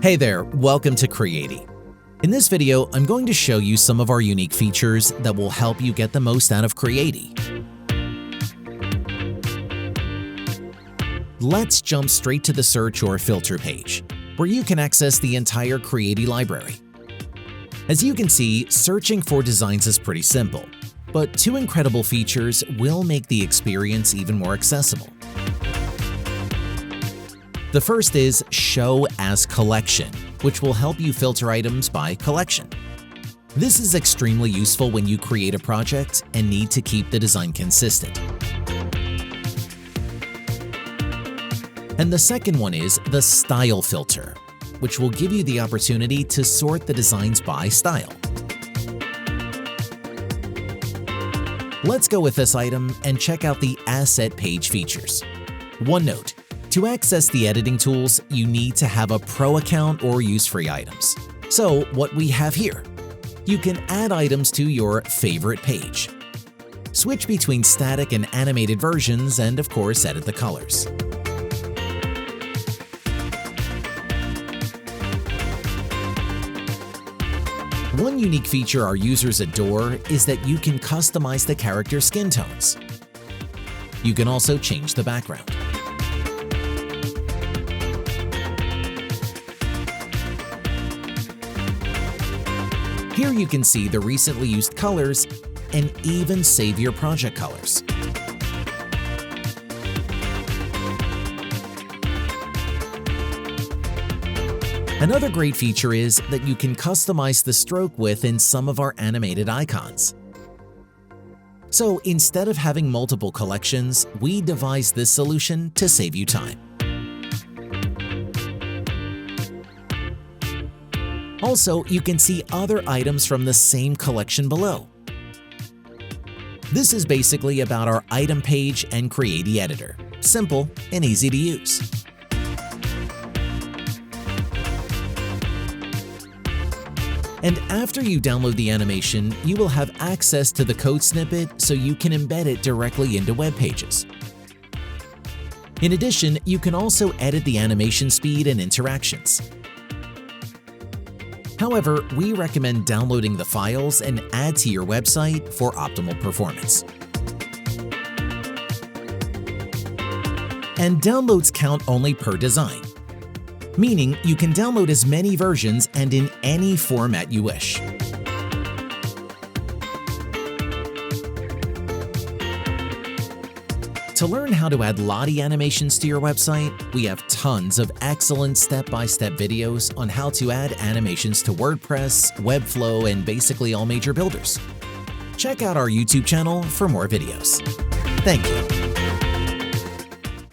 Hey there, welcome to Creattie. In this video, I'm going to show you some of our unique features that will help you get the most out of Creattie. Let's jump straight to the search or filter page, where you can access the entire Creattie library. As you can see, searching for designs is pretty simple, but two incredible features will make the experience even more accessible. The first is Show as Collection, which will help you filter items by collection. This is extremely useful when you create a project and need to keep the design consistent. And the second one is the Style Filter, which will give you the opportunity to sort the designs by style. Let's go with this item and check out the Asset Page features. One note: to access the editing tools, you need to have a pro account or use free items. So what we have here: you can add items to your favorite page, switch between static and animated versions, and of course edit the colors. One unique feature our users adore is that you can customize the character skin tones. You can also change the background. Here you can see the recently used colors and even save your project colors. Another great feature is that you can customize the stroke width in some of our animated icons. So instead of having multiple collections, we devised this solution to save you time. Also, you can see other items from the same collection below. This is basically about our item page and Creattie editor. Simple and easy to use. And after you download the animation, you will have access to the code snippet so you can embed it directly into web pages. In addition, you can also edit the animation speed and interactions. However, we recommend downloading the files and add to your website for optimal performance. And downloads count only per design, meaning you can download as many versions and in any format you wish. To learn how to add Lottie animations to your website, we have tons of excellent step-by-step videos on how to add animations to WordPress, Webflow, and basically all major builders. Check out our YouTube channel for more videos. Thank you.